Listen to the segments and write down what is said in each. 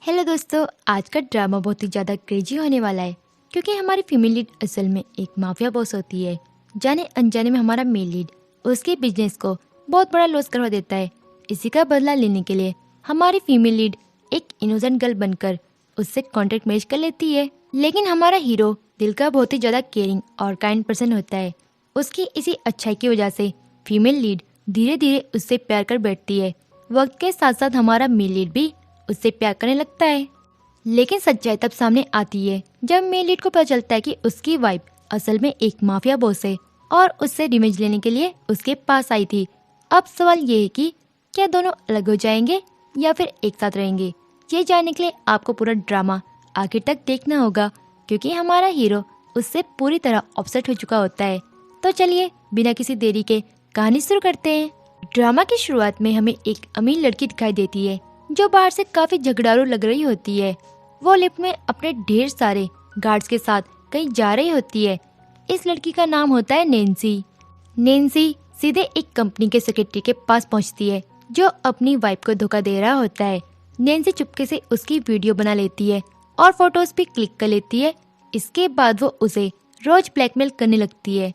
Hello दोस्तों, आज का ड्रामा बहुत ही ज़्यादा क्रेजी होने वाला है क्योंकि हमारी फीमेल लीड असल में एक माफिया बॉस होती है। जाने अनजाने में हमारा मेल लीड उसके बिजनेस को बहुत बड़ा लॉस करवा देता है। इसी का बदला लेने के लिए हमारी फीमेल लीड एक इनोसेंट गर्ल बनकर उससे कॉन्ट्रैक्ट मैरिज कर लेती है। लेकिन हमारा हीरो दिल का बहुत ही ज़्यादा केयरिंग और काइंड पर्सन होता है। उसकी इसी अच्छाई की वजह से फीमेल लीड धीरे धीरे उससे प्यार कर बैठती है। वक्त के साथ साथ हमारा मेल लीड भी उससे प्यार करने लगता है। लेकिन सच्चाई तब सामने आती है जब मेल लीड को पता चलता है कि उसकी वाइफ असल में एक माफिया बॉस है और उससे रिवेंज लेने के लिए उसके पास आई थी। अब सवाल ये है कि क्या दोनों अलग हो जाएंगे या फिर एक साथ रहेंगे। ये जानने के लिए आपको पूरा ड्रामा आखिर तक देखना होगा क्योंकि हमारा हीरो उससे पूरी तरह ऑब्सेट हो चुका होता है। तो चलिए बिना किसी देरी के कहानी शुरू करते हैं। ड्रामा की शुरुआत में हमें एक अमीर लड़की दिखाई देती है जो बाहर से काफी झगड़ालू लग रही होती है। वो लिफ्ट में अपने ढेर सारे गार्ड्स के साथ कहीं जा रही होती है। इस लड़की का नाम होता है नैन्सी। नैन्सी सीधे एक कंपनी के सेक्रेटरी के पास पहुंचती है जो अपनी वाइफ को धोखा दे रहा होता है। नैन्सी चुपके से उसकी वीडियो बना लेती है और फोटोज भी क्लिक कर लेती है। इसके बाद वो उसे रोज ब्लैकमेल करने लगती है।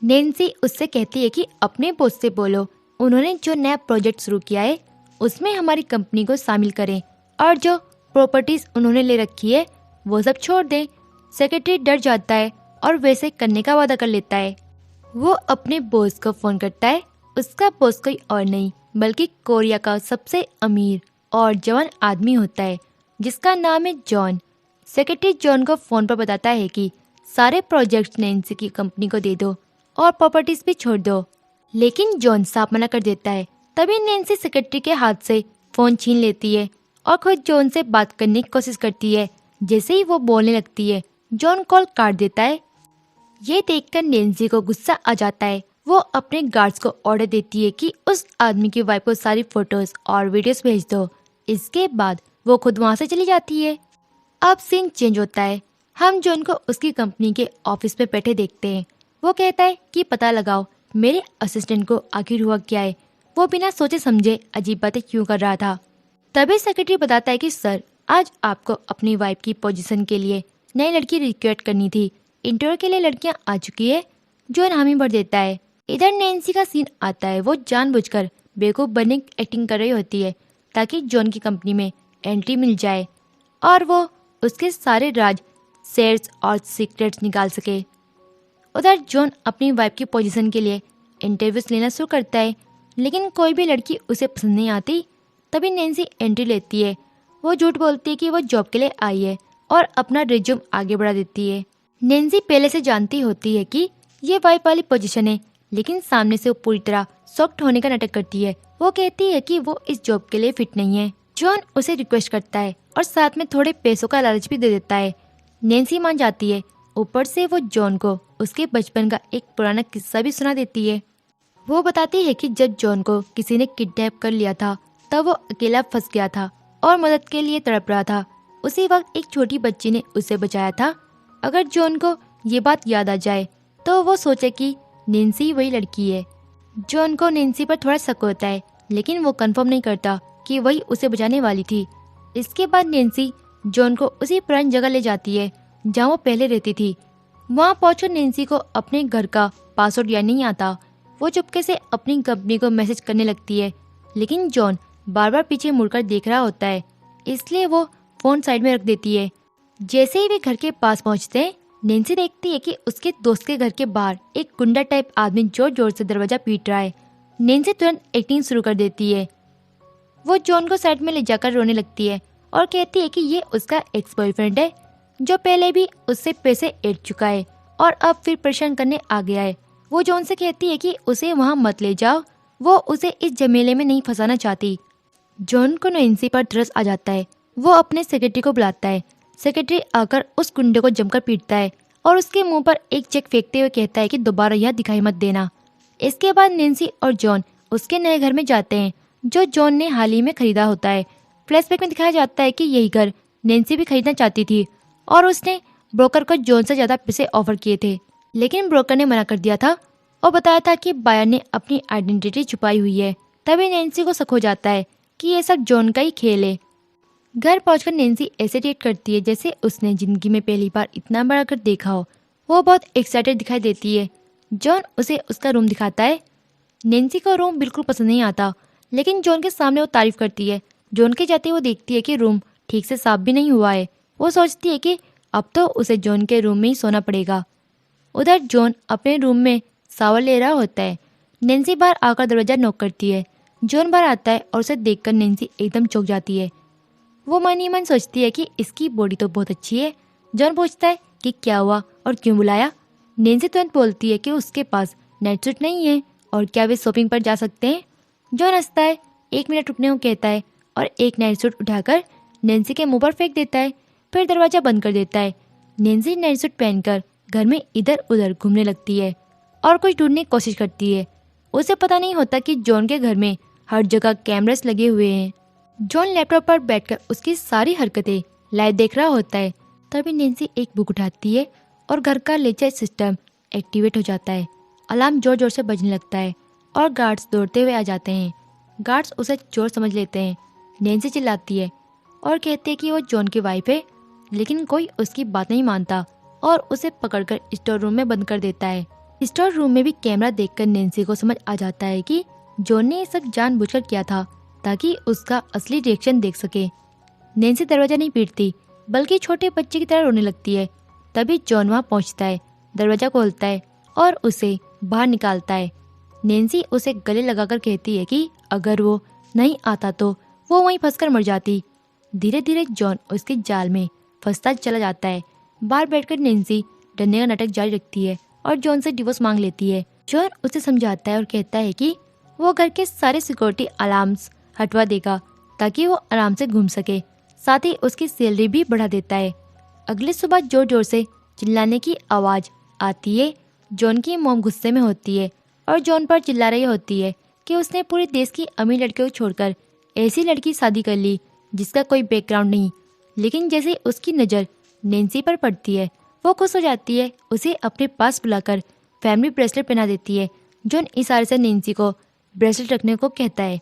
नैन्सी उससे कहती है कि अपने बॉस से बोलो उन्होंने जो नया प्रोजेक्ट शुरू किया है उसमें हमारी कंपनी को शामिल करें और जो प्रॉपर्टीज उन्होंने ले रखी है वो सब छोड़ दें। सेक्रेटरी डर जाता है और वैसे करने का वादा कर लेता है। वो अपने बॉस को फोन करता है। उसका बॉस कोई और नहीं बल्कि कोरिया का सबसे अमीर और जवान आदमी होता है जिसका नाम है जॉन। सेक्रेटरी जॉन को फोन पर बताता है कि सारे प्रोजेक्ट्स नैन्सी की कंपनी को दे दो और प्रॉपर्टीज भी छोड़ दो। लेकिन जॉन साफ मना कर देता है। तभी नैन्सी सेक्रेटरी के हाथ से फोन छीन लेती है और खुद जॉन से बात करने की कोशिश करती है। जैसे ही वो बोलने लगती है जॉन कॉल काट देता है। ये देखकर नैन्सी को गुस्सा आ जाता है। वो अपने गार्ड्स को ऑर्डर देती है कि उस आदमी की वाइफ को सारी फोटोज और वीडियोस भेज दो। इसके बाद वो खुद वहाँ से चली जाती है। अब सीन चेंज होता है। हम जॉन को उसकी कंपनी के ऑफिस में बैठे देखते हैं। वो कहता है कि पता लगाओ मेरे असिस्टेंट को आखिर हुआ क्या है। वो बिना सोचे समझे अजीब बातें क्यों कर रहा था। तभी सेक्रेटरी बताता है कि सर आज आपको अपनी वाइफ की पोजीशन के लिए नई लड़की रिक्रूट करनी थी। इंटरव्यू के लिए लड़कियां आ चुकी है। जॉन हामी भर देता है। इधर नैन्सी का सीन आता है। वो जानबूझकर बेवकूफ बनने की एक्टिंग कर रही होती है ताकि जॉन की कंपनी में एंट्री मिल जाए और वो उसके सारे राज शेयर्स और सीक्रेट्स निकाल सके। उधर जॉन अपनी वाइफ की पोजीशन के लिए इंटरव्यूज लेना शुरू करता है लेकिन कोई भी लड़की उसे पसंद नहीं आती। तभी नैन्सी एंट्री लेती है। वो झूठ बोलती है कि वो जॉब के लिए आई है और अपना रिज्यूम आगे बढ़ा देती है। नैन्सी पहले से जानती होती है कि ये वाइफ वाली पोजीशन है लेकिन सामने से वो पूरी तरह सॉफ्ट होने का नाटक करती है। वो कहती है कि वो इस जॉब के लिए फिट नहीं है। जॉन उसे रिक्वेस्ट करता है और साथ में थोड़े पैसों का लालच भी दे देता है। नैन्सी मान जाती है। ऊपर से वो जॉन को उसके बचपन का एक पुराना किस्सा भी सुना देती है। वो बताती है कि जब जॉन को किसी ने किडनैप कर लिया था तब वो अकेला फंस गया था और मदद के लिए तड़प रहा था। उसी वक्त एक छोटी बच्ची ने उसे बचाया था। अगर जॉन को ये बात याद आ जाए तो वो सोचे कि नैन्सी वही लड़की है। जॉन को नैन्सी पर थोड़ा शक होता है लेकिन वो कंफर्म नहीं करता कि वही उसे बचाने वाली थी। इसके बाद नैन्सी जॉन को उसी पुरानी जगह ले जाती है जहाँ वो पहले रहती थी। वहाँ पहुंचकर नैन्सी को अपने घर का पासवर्ड याद नहीं आता। वो चुपके से अपनी कंपनी को मैसेज करने लगती है लेकिन जॉन बार बार पीछे मुड़कर देख रहा होता है इसलिए वो फोन साइड में रख देती है। जैसे ही वे घर के पास पहुंचते हैं नैन्सी देखती है कि उसके दोस्त के घर के बाहर एक गुंडा टाइप आदमी जोर जोर से दरवाजा पीट रहा है। नैन्सी तुरंत एक्टिंग शुरू कर देती है। वो जॉन को साइड में ले जाकर रोने लगती है और कहती है कि ये उसका एक्स बॉयफ्रेंड है जो पहले भी उससे पैसे ऐंठ चुका है और अब फिर परेशान करने आ गया है। वो जॉन से कहती है कि उसे वहाँ मत ले जाओ। वो उसे इस झमेले में नहीं फंसाना चाहती। जॉन को नैन्सी पर तरस आ जाता है। वो अपने सेक्रेटरी को बुलाता है। सेक्रेटरी आकर उस गुंडे को जमकर पीटता है और उसके मुंह पर एक चेक फेंकते हुए कहता है कि दोबारा यह दिखाई मत देना। इसके बाद नैन्सी और जॉन उसके नए घर में जाते हैं जो जॉन ने हाल ही में खरीदा होता है। फ्लैशबैक में दिखाया जाता है कि यही घर नैन्सी भी खरीदना चाहती थी और उसने ब्रोकर को जॉन से ज़्यादा पैसे ऑफर किए थे लेकिन ब्रोकर ने मना कर दिया था और बताया था कि बायर ने अपनी आइडेंटिटी छुपाई हुई है। तभी नैन्सी को शक हो जाता है कि ये सब जॉन का ही खेल है। घर पहुंचकर नैन्सी ऐसे रिएक्ट करती है जैसे उसने जिंदगी में पहली बार इतना बड़ा घर देखा हो। वो बहुत एक्साइटेड दिखाई देती है। जॉन उसे उसका रूम दिखाता है। नैन्सी को रूम बिल्कुल पसंद नहीं आता, लेकिन जॉन के सामने वो तारीफ करती है। जॉन के जाते वो देखती है कि रूम ठीक से साफ भी नहीं हुआ है। वो सोचती है कि अब तो उसे जॉन के रूम में ही सोना पड़ेगा। उधर जॉन अपने रूम में शावर ले रहा होता है। नैन्सी बाहर आकर दरवाजा नॉक करती है। जॉन बाहर आता है और उसे देखकर नैन्सी एकदम चौंक जाती है। वो मन ही मन सोचती है कि इसकी बॉडी तो बहुत अच्छी है। जॉन पूछता है कि क्या हुआ और क्यों बुलाया। नैन्सी तुरंत बोलती है कि उसके पास नाइट सूट नहीं है और क्या वे शॉपिंग पर जा सकते हैं। जॉन हंसता है, 1 मिनट रुकने को कहता है और एक नाइट सूट उठाकर नैन्सी के मुंह पर फेंक देता है। फिर दरवाजा बंद कर देता है। नैन्सी नाइट सूट पहनकर घर में इधर उधर घूमने लगती है और कुछ ढूंढने की कोशिश करती है। उसे पता नहीं होता कि जॉन के घर में हर जगह कैमरास लगे हुए हैं। जॉन लैपटॉप पर बैठकर उसकी सारी हरकतें लाइव देख रहा होता है। तभी नैन्सी एक बुक उठाती है और घर का लेजर सिस्टम एक्टिवेट हो जाता है। अलार्म जोर जोर से बजने लगता है और गार्ड्स दौड़ते हुए आ जाते हैं। गार्ड्स उसे चोर समझ लेते हैं। नैन्सी चिल्लाती है और कहती है कि वो जॉन की वाइफ है, लेकिन कोई उसकी बात नहीं मानता और उसे पकड़कर स्टोर रूम में बंद कर देता है। स्टोर रूम में भी कैमरा देखकर नैन्सी को समझ आ जाता है कि जॉन ने ये सब जानबूझकर किया था ताकि उसका असली रिएक्शन देख सके। नैन्सी दरवाजा नहीं पीटती, बल्कि छोटे बच्चे की तरह रोने लगती है। तभी जॉन वहाँ पहुँचता है, दरवाजा खोलता है और उसे बाहर निकालता है। नैन्सी उसे गले लगाकर कहती है कि अगर वो नहीं आता तो वो वहीं फंसकर मर जाती। धीरे धीरे जॉन उसके जाल में फंसता चला जाता है। बाहर बैठकर नैन्सी डरने का नाटक जारी रखती है और जॉन से डिवोर्स मांग लेती है। जॉन उसे समझाता है और कहता है कि वो घर के सारे सिक्योरिटी अलार्म्स हटवा देगा ताकि वो आराम से घूम सके। साथ ही उसकी सैलरी भी बढ़ा देता है। अगली सुबह जोर जोर से चिल्लाने की आवाज़ आती है। जॉन की मॉम गुस्से में होती है और जॉन पर चिल्ला रही होती है कि उसने पूरे देश की अमीर लड़कियों को छोड़कर ऐसी लड़की शादी कर ली जिसका कोई बैकग्राउंड नहीं। लेकिन जैसे उसकी नज़र नैन्सी पर पड़ती है, वो खुश हो जाती है। उसे अपने पास बुलाकर फैमिली ब्रेसलेट पहना देती है। जॉन इशारे से नैन्सी को ब्रेसलेट रखने को कहता है।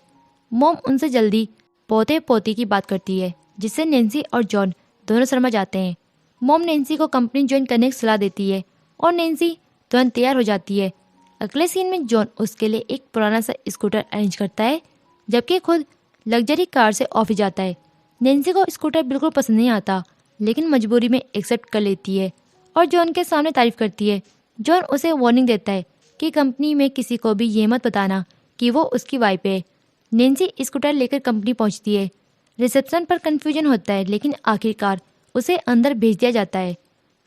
मॉम उनसे जल्दी पोते पोती की बात करती है, जिससे नैन्सी और जॉन दोनों शर्मा जाते हैं। मॉम नैन्सी को कंपनी ज्वाइन करने की सलाह देती है और नैन्सी तुरंत तैयार हो जाती है। अगले सीन में जॉन उसके लिए एक पुराना सा स्कूटर अरेंज करता है, जबकि खुद लग्जरी कार से ऑफिस जाता है। नैन्सी को स्कूटर बिल्कुल पसंद नहीं आता, लेकिन मजबूरी में एक्सेप्ट कर लेती है और जॉन के सामने तारीफ करती है। जॉन उसे वार्निंग देता है कि कंपनी में किसी को भी ये मत बताना कि वो उसकी वाइफ है। नैन्सी स्कूटर लेकर कंपनी पहुंचती है। रिसेप्शन पर कंफ्यूजन होता है, लेकिन आखिरकार उसे अंदर भेज दिया जाता है।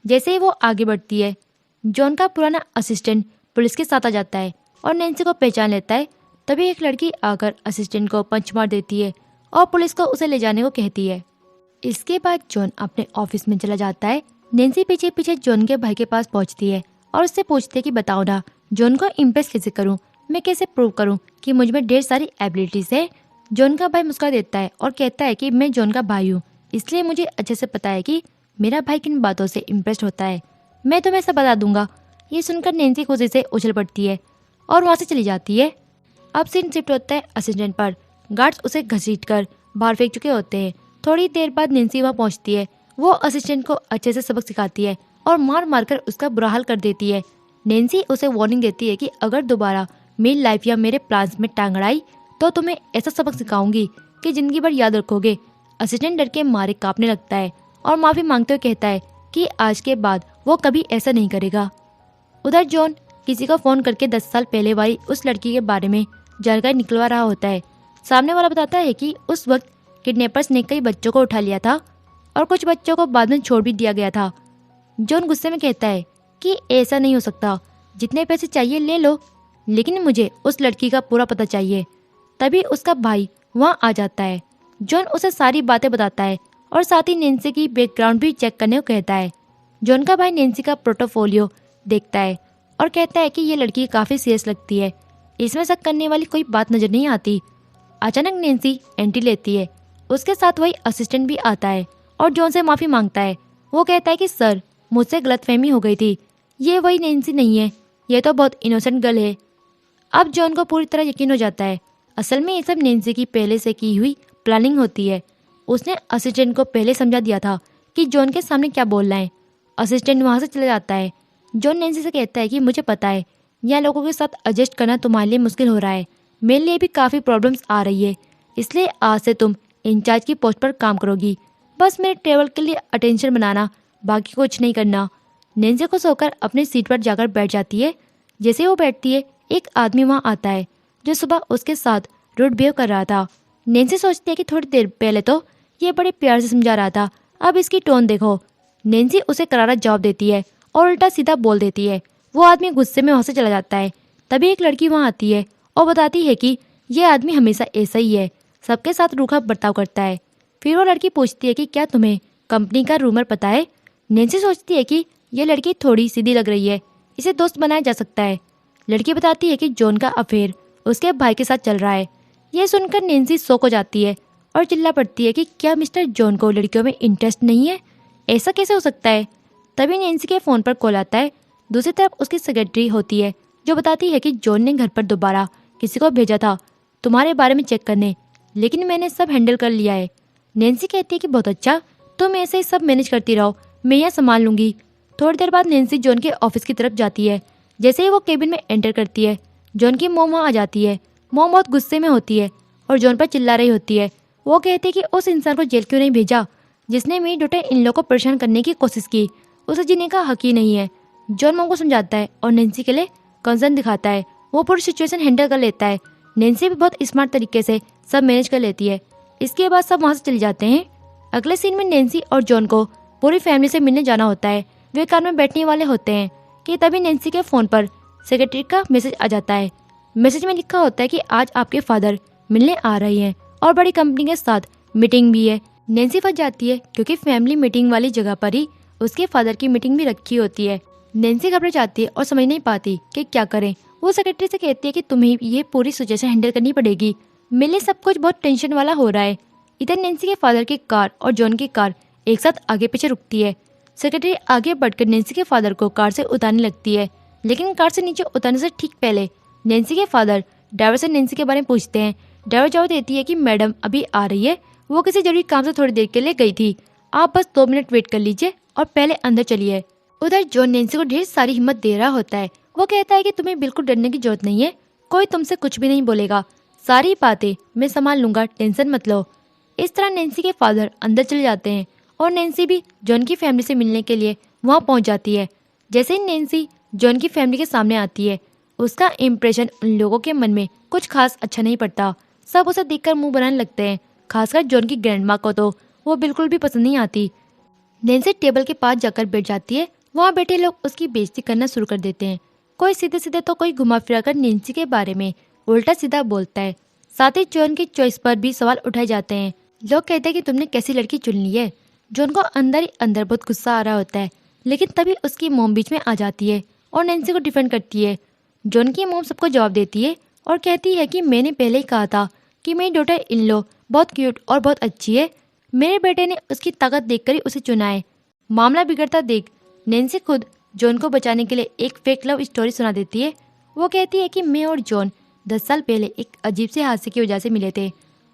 जैसे ही वो आगे बढ़ती है, जॉन का पुराना असिस्टेंट पुलिस के साथ आ जाता है और नैन्सी को पहचान लेता है। तभी एक लड़की आकर असिस्टेंट को पंच मार देती है और पुलिस को उसे ले जाने को कहती है। इसके बाद जॉन अपने ऑफिस में चला जाता है। नैन्सी पीछे पीछे जॉन के भाई के पास पहुंचती है और उससे पूछती है कि बताओ ना, जॉन को इम्प्रेस कैसे करूं, मैं कैसे प्रूव करूं कि मुझ में ढेर सारी एबिलिटीज है। जॉन का भाई मुस्कुरा देता है और कहता है कि मैं जॉन का भाई हूँ, इसलिए मुझे अच्छे से पता है कि मेरा भाई किन बातों से इम्प्रेस्ड होता है। मैं तुम्हें सब बता दूंगा। ये सुनकर नैन्सी खुशी से उछल पड़ती है और वहाँ से चली जाती है। अब सीन शिफ्ट होता है असिस्टेंट पर। गार्ड्स उसे घसीट कर बाहर फेंक चुके होते हैं। थोड़ी देर बाद नैन्सी वहाँ पहुँचती है। वो असिस्टेंट को अच्छे से सबक सिखाती है और मार मार कर उसका बुरा हाल कर देती है। नैन्सी उसे वार्निंग देती है कि अगर दोबारा मेरी लाइफ या मेरे प्लान्स में टांग अड़ाई तो तुम्हें ऐसा सबक सिखाऊंगी कि जिंदगी भर याद रखोगे। असिस्टेंट डर के मारे कांपने लगता है और माफ़ी मांगते हुए कहता है कि आज के बाद वो कभी ऐसा नहीं करेगा। उधर जॉन किसी को फ़ोन करके 10 साल पहले वाली उस लड़की के बारे में जानकारी निकलवा रहा होता है। सामने वाला बताता है कि उस वक्त किडनैपर्स ने कई बच्चों को उठा लिया था और कुछ बच्चों को बाद में छोड़ भी दिया गया था। जॉन गुस्से में कहता है कि ऐसा नहीं हो सकता, जितने पैसे चाहिए ले लो, लेकिन मुझे उस लड़की का पूरा पता चाहिए। तभी उसका भाई वहाँ आ जाता है। जॉन उसे सारी बातें बताता है और साथ ही नैन्सी की बैकग्राउंड भी चेक करने को कहता है। जॉन का भाई नैन्सी का पोर्टफोलियो देखता है और कहता है कि ये लड़की काफ़ी सीरियस लगती है, इसमें शक करने वाली कोई बात नजर नहीं आती। अचानक नैन्सी एंट्री लेती है। उसके साथ वही असिस्टेंट भी आता है और जॉन से माफ़ी मांगता है। वो कहता है कि सर, मुझसे गलतफहमी हो गई थी, ये वही नैन्सी नहीं है, ये तो बहुत इनोसेंट गर्ल है। अब जॉन को पूरी तरह यकीन हो जाता है, असल में ये सब नैन्सी की पहले से की हुई प्लानिंग होती है। उसने असिस्टेंट को पहले समझा दिया था कि जॉन के सामने क्या बोलना है। असिस्टेंट वहाँ से चला जाता है। जॉन नैन्सी से कहता है कि मुझे पता है यहाँ लोगों के साथ एडजस्ट करना तुम्हारे लिए मुश्किल हो रहा है, मेरे लिए भी काफ़ी प्रॉब्लम्स आ रही है, इसलिए आज से तुम इंचार्ज की पोस्ट पर काम करोगी। बस मेरे टेबल के लिए अटेंशन बनाना, बाकी कुछ नहीं करना। नैन्सी खुश होकर अपनी सीट पर जाकर बैठ जाती है। जैसे वो बैठती है एक आदमी वहाँ आता है जो सुबह उसके साथ रूड बिहेव कर रहा था। नैन्सी सोचती है कि थोड़ी देर पहले तो ये बड़े प्यार से समझा रहा था, अब इसकी टोन देखो। नैन्सी उसे करारा जवाब देती है और उल्टा सीधा बोल देती है। वो आदमी गुस्से में वहाँ से चला जाता है। तभी एक लड़की वहाँ आती है और बताती है कि ये आदमी हमेशा ऐसा ही है, सबके साथ रूखा बर्ताव करता है। फिर वो लड़की पूछती है कि क्या तुम्हें कंपनी का रूमर पता है। नैन्सी सोचती है कि यह लड़की थोड़ी सीधी लग रही है, इसे दोस्त बनाया जा सकता है। लड़की बताती है कि जॉन का अफेयर उसके भाई के साथ चल रहा है। यह सुनकर नैन्सी शॉक हो जाती है और चिल्ला पड़ती है कि क्या मिस्टर जॉन को लड़कियों में इंटरेस्ट नहीं है, ऐसा कैसे हो सकता है। तभी नैन्सी के फ़ोन पर कॉल आता है। दूसरी तरफ उसकी सेक्रेटरी होती है जो बताती है कि जॉन ने घर पर दोबारा किसी को भेजा था तुम्हारे बारे में चेक करने, लेकिन मैंने सब हैंडल कर लिया है। नैन्सी कहती है कि बहुत अच्छा, तुम ऐसे ही सब मैनेज करती रहो, मैं यहाँ संभाल लूँगी। थोड़ी देर बाद नैन्सी जॉन के ऑफिस की तरफ जाती है। जैसे ही वो केबिन में एंटर करती है, जॉन की मॉम वहाँ आ जाती है। मॉम बहुत गुस्से में होती है और जॉन पर चिल्ला रही होती है। वो कहती है कि उस इंसान को जेल क्यों नहीं भेजा जिसने मेरी डॉटर इन लोगों को परेशान करने की कोशिश की, उसे जीने का हक ही नहीं है। जॉन मॉम को समझाता है और नैन्सी के लिए कंसर्न दिखाता है। वो पूरी सिचुएशन हैंडल कर लेता है। नैन्सी भी बहुत स्मार्ट तरीके से सब मैनेज कर लेती है। इसके बाद सब वहाँ से चले जाते हैं। अगले सीन में नैन्सी और जॉन को पूरी फैमिली से मिलने जाना होता है। वे कार में बैठने वाले होते हैं कि तभी नैन्सी के फ़ोन पर सेक्रेटरी का मैसेज आ जाता है। मैसेज में लिखा होता है कि आज आपके फादर मिलने आ रहे हैं और बड़ी कंपनी के साथ मीटिंग भी है। नैन्सी फंस जाती है क्योंकि फैमिली मीटिंग वाली जगह पर ही उसके फादर की मीटिंग भी रखी होती है। नैन्सी घबरा जाती है और समझ नहीं पाती कि क्या करें। वो सेक्रेटरी से कहती है कि तुम्हें ये पूरी सिचुएशन हैंडल करनी पड़ेगी, मेरे लिए सब कुछ बहुत टेंशन वाला हो रहा है। इधर नैन्सी के फादर की कार और जॉन की कार एक साथ आगे पीछे रुकती है। सेक्रेटरी आगे बढ़कर नैन्सी के फादर को कार से उतारने लगती है, लेकिन कार से नीचे उतारने से ठीक पहले नैन्सी के फादर ड्राइवर से नैन्सी के बारे में पूछते हैं। ड्राइवर जवाब देती है कि मैडम अभी आ रही है, वो किसी जरूरी काम से थोड़ी देर के लिए गई थी, आप बस 2 मिनट वेट कर लीजिए और पहले अंदर चलिए। उधर जॉन नैन्सी को ढेर सारी हिम्मत दे रहा होता है। वो कहता है कि तुम्हें बिल्कुल डरने की जरूरत नहीं है, कोई तुमसे कुछ भी नहीं बोलेगा, सारी बातें मैं संभाल लूंगा, टेंशन मत लो। इस तरह नैन्सी के फादर अंदर चले जाते हैं और नैन्सी भी जॉन की फैमिली से मिलने के लिए वहाँ पहुँच जाती है। जैसे ही नैन्सी जॉन की फैमिली के सामने आती है, उसका इम्प्रेशन उन लोगों के मन में कुछ खास अच्छा नहीं पड़ता। सब उसे देखकर मुंह बनाने लगते हैं, खासकर जॉन की ग्रैंडमा को तो वो बिल्कुल भी पसंद नहीं आती। नैन्सी टेबल के पास जाकर बैठ जाती है। वहाँ बैठे लोग उसकी बेइज्जती करना शुरू कर देते हैं, कोई सीधे सीधे तो कोई घुमा फिरा कर नैन्सी के बारे में उल्टा सीधा बोलता है। साथ ही जॉन की चॉइस पर भी सवाल उठाए जाते हैं। लोग कहते हैं कि तुमने कैसी लड़की चुन ली है। जॉन को अंदर ही अंदर बहुत गुस्सा आ रहा होता है, लेकिन तभी उसकी मॉम बीच में आ जाती है और नैन्सी को डिफेंड करती है। जॉन की मॉम सबको जवाब देती है और कहती है कि मैंने पहले ही कहा था कि मेरी डॉटर इन लो बहुत क्यूट और बहुत अच्छी है, मेरे बेटे ने उसकी ताकत देखकर ही उसे चुना है। मामला बिगड़ता देख नैन्सी खुद जॉन को बचाने के लिए एक फेक लव स्टोरी सुना देती है। वो कहती है कि मैं और जॉन 10 साल पहले एक अजीब से हादसे की वजह से मिले थे।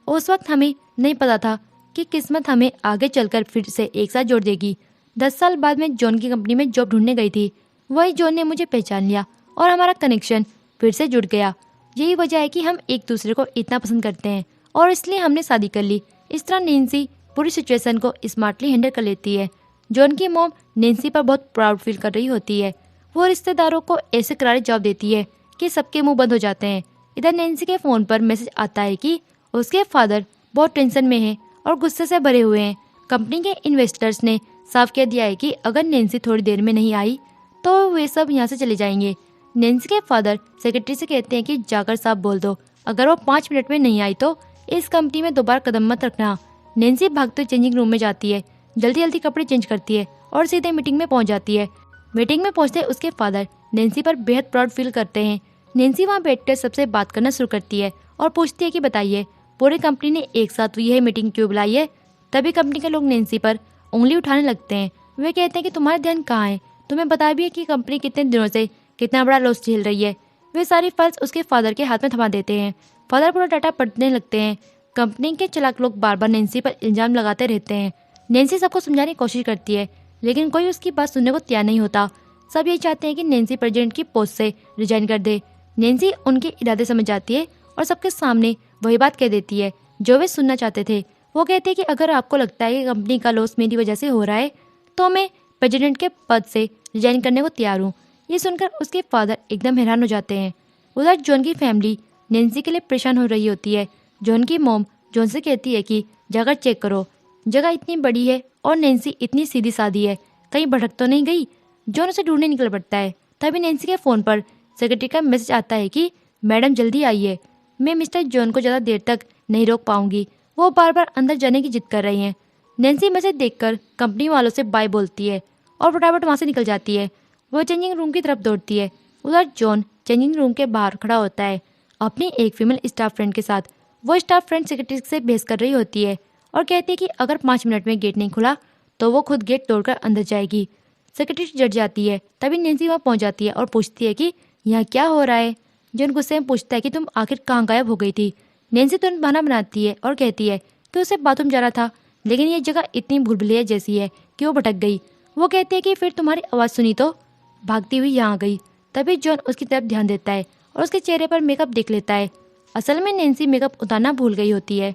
उस वक्त हमें नहीं पता था कि किस्मत हमें आगे चलकर फिर से एक साथ जोड़ देगी। 10 साल बाद मैं जॉन की कंपनी में जॉब ढूंढने गई थी, वही जॉन ने मुझे पहचान लिया और हमारा कनेक्शन फिर से जुड़ गया। यही वजह है कि हम एक दूसरे को इतना पसंद करते हैं और इसलिए हमने शादी कर ली। इस तरह नैन्सी पूरी सिचुएशन को स्मार्टली हैंडल कर लेती है। जॉन की मॉम नैन्सी पर बहुत प्राउड फील कर रही होती है। वो रिश्तेदारों को ऐसे करारे जवाब देती है कि सबके मुंह बंद हो जाते हैं। इधर नैन्सी के फ़ोन पर मैसेज आता है कि उसके फादर बहुत टेंशन में हैं और गुस्से से भरे हुए हैं। कंपनी के इन्वेस्टर्स ने साफ कह दिया है कि अगर नैन्सी थोड़ी देर में नहीं आई तो वे सब यहाँ से चले जाएंगे। नैन्सी के फादर सेक्रेटरी से कहते हैं कि जाकर साफ बोल दो, अगर वो 5 मिनट में नहीं आई तो इस कंपनी में दोबारा कदम मत रखना। नैन्सी भागते चेंजिंग रूम में जाती है, जल्दी जल्दी कपड़े चेंज करती है और सीधे मीटिंग में पहुंच जाती है। मीटिंग में पहुंचते उसके फादर नैन्सी पर बेहद प्राउड फील करते हैं। नैन्सी वहां बैठकर सबसे बात करना शुरू करती है और पूछती है कि बताइए पूरी कंपनी ने एक साथ यह मीटिंग क्यों बुलाई है। तभी कंपनी के लोग नैन्सी पर उंगली उठाने लगते हैं। वे कहते हैं कि तुम्हारा ध्यान कहाँ है, तुम्हें बता भी है कि कंपनी कितने दिनों से कितना बड़ा लॉस झेल रही है। वे सारी फाइल्स उसके फादर के हाथ में थमा देते हैं। फादर पूरा डाटा पढ़ने लगते हैं। कंपनी के चालाक लोग बार बार नैन्सी पर इल्जाम लगाते रहते हैं। नैन्सी सबको समझाने की कोशिश करती है, लेकिन कोई उसकी बात सुनने को तैयार नहीं होता। सब यही चाहते हैं कि नैन्सी प्रेसिडेंट की पोस्ट से रिजाइन कर दे। नैन्सी उनके इरादे समझ जाती है और सबके सामने वही बात कह देती है जो वे सुनना चाहते थे। वो कहते हैं कि अगर आपको लगता है कि कंपनी का लॉस मेरी वजह से हो रहा है तो मैं प्रेसिडेंट के पद से रिजाइन करने को तैयार हूँ। ये सुनकर उसके फादर एकदम हैरान हो जाते हैं। उधर जॉन की फैमिली नैन्सी के लिए परेशान हो रही होती है। जॉन की मॉम जॉन से कहती है कि जगह चेक करो, जगह इतनी बड़ी है और नैन्सी इतनी सीधी सादी है, कहीं भटक तो नहीं गई। जॉन उसे ढूंढने निकल पड़ता है। तभी नैन्सी के फ़ोन पर सेक्रेटरी का मैसेज आता है कि मैडम जल्दी आइए, मैं मिस्टर जॉन को ज़्यादा देर तक नहीं रोक पाऊंगी, वो बार बार अंदर जाने की जिद कर रही हैं। नैन्सी मैसेज देखकर कंपनी वालों से बाय बोलती है और फटाफट वहाँ से निकल जाती है। वो चेंजिंग रूम की तरफ दौड़ती है। उधर जॉन चेंजिंग रूम के बाहर खड़ा होता है अपनी एक फीमेल स्टाफ फ्रेंड के साथ। वो स्टाफ फ्रेंड सेक्रेटरी से बहस कर रही होती है और कहती है कि अगर 5 मिनट में गेट नहीं खुला तो वो खुद गेट तोड़कर अंदर जाएगी। सेक्रेटरी जट जाती है। तभी नैन्सी वहाँ पहुँच जाती है और पूछती है कि यहाँ क्या हो रहा है। जॉन गुस्से में पूछता है कि तुम आखिर कहाँ गायब हो गई थी। नैन्सी तुरंत बहाना बनाती है और कहती है कि उसे बाथरूम जा रहा था, लेकिन ये जगह इतनी भूलभुलैया जैसी है कि वो भटक गई। वो कहती है कि फिर तुम्हारी आवाज़ सुनी तो भागती हुई यहाँ गई। तभी जॉन उसकी तरफ ध्यान देता है और उसके चेहरे पर मेकअप देख लेता है। असल में नैन्सी मेकअप उतारना भूल गई होती है।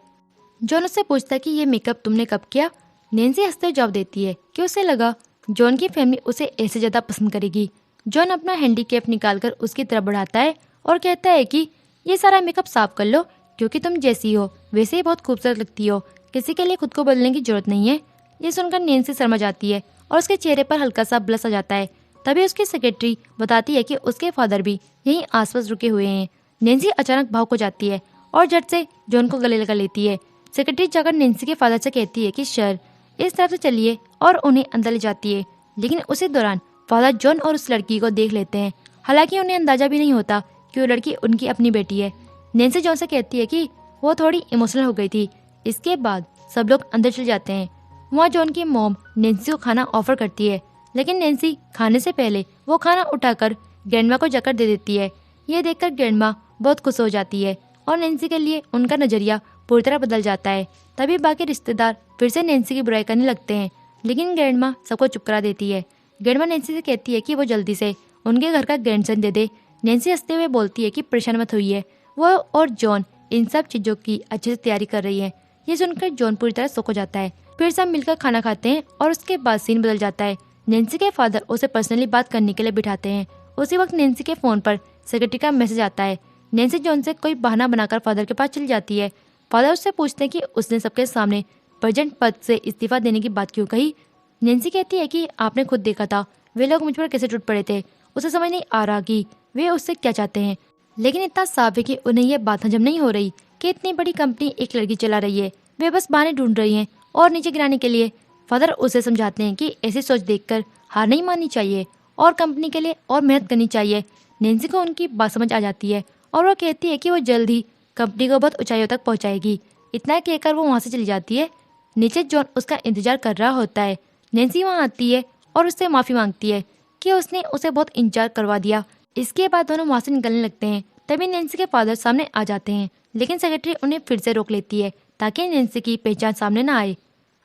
जॉन उससे पूछता है कि ये मेकअप तुमने कब किया। नैन्सी हंसते हुए जवाब देती है कि उसे लगा जॉन की फैमिली उसे ऐसे ज़्यादा पसंद करेगी। जॉन अपना हैंडीकैप निकालकर उसकी तरफ बढ़ाता है और कहता है कि ये सारा मेकअप साफ कर लो, क्योंकि तुम जैसी हो वैसे ही बहुत खूबसूरत लगती हो, किसी के लिए खुद को बदलने की जरूरत नहीं है। ये सुनकर नैन्सी शर्मा जाती है और उसके चेहरे पर हल्का सा ब्लश आ जाता है। तभी उसकी सेक्रेटरी बताती है कि उसके फादर भी यहीं आसपास रुके हुए हैं। नैन्सी अचानक भावुक हो जाती है और झट से जॉन को गले लगा लेती है। सेक्रेटरी जाकर नैन्सी के फादर से कहती है कि सर इस तरफ से चलिए और उन्हें अंदर ले जाती है। लेकिन उसी दौरान फादर जॉन और उस लड़की को देख लेते हैं। हालांकि उन्हें अंदाजा भी नहीं होता कि वो लड़की उनकी अपनी बेटी है। नैन्सी जॉन से कहती है कि वो थोड़ी इमोशनल हो गई थी। इसके बाद सब लोग अंदर चले जाते हैं। वहाँ जॉन की मॉम नैन्सी को खाना ऑफर करती है, लेकिन नैन्सी खाने से पहले वो खाना उठाकर ग्रैंडमा को जाकर दे देती है। ये देखकर ग्रैंडमा बहुत खुश हो जाती है और नैन्सी के लिए उनका नज़रिया पूरी तरह बदल जाता है। तभी बाकी रिश्तेदार फिर से नैन्सी की बुराई करने लगते हैं, लेकिन ग्रैंडमा सबको चुप करा देती है। ग्रैंडमा नैन्सी से कहती है कि वो जल्दी से उनके घर का ग्रैंडसन दे दे। नैन्सी हंसते हुए बोलती है कि परेशान मत होइए, वो और जॉन इन सब चीज़ों की अच्छे से तैयारी कर रही है। ये सुनकर जॉन पूरी तरह शॉक हो जाता है। फिर सब मिलकर खाना खाते हैं और उसके बाद सीन बदल जाता है। नैन्सी के फादर उसे पर्सनली बात करने के लिए बिठाते हैं। उसी वक्त नैन्सी के फ़ोन पर सेक्रेटरी का मैसेज आता है। नैन्सी जॉन से कोई बहाना बनाकर फादर के पास चली जाती है। फादर उससे पूछते हैं कि उसने सबके सामने प्रेसिडेंट पद से इस्तीफा देने की बात क्यों कही। नैन्सी कहती है कि आपने खुद देखा था वे लोग मुझ पर कैसे टूट पड़े थे। उसे समझ नहीं आ रहा कि वे उससे क्या चाहते हैं, लेकिन इतना साफ है कि उन्हें यह बात हजम नहीं हो रही कि इतनी बड़ी कंपनी एक लड़की चला रही है। वे बस बहाने ढूंढ रही हैं और नीचे गिराने के लिए। फादर उसे समझाते हैं कि ऐसी सोच देखकर हार नहीं माननी चाहिए और कंपनी के लिए और मेहनत करनी चाहिए। नैन्सी को उनकी बात समझ आ जाती है और वो कहती है कि वो जल्द ही कंपनी को बहुत ऊंचाइयों तक पहुंचाएगी। इतना कहकर वो वहाँ से चली जाती है। नीचे जॉन उसका इंतजार कर रहा होता है। नैन्सी वहाँ आती है और उससे माफ़ी मांगती है कि उसने उसे बहुत इंतजार करवा दिया। इसके बाद दोनों वहाँ से निकलने लगते हैं। तभी नैन्सी के फादर सामने आ जाते हैं, लेकिन सेक्रेटरी उन्हें फिर से रोक लेती है ताकि नैन्सी की पहचान सामने ना आए।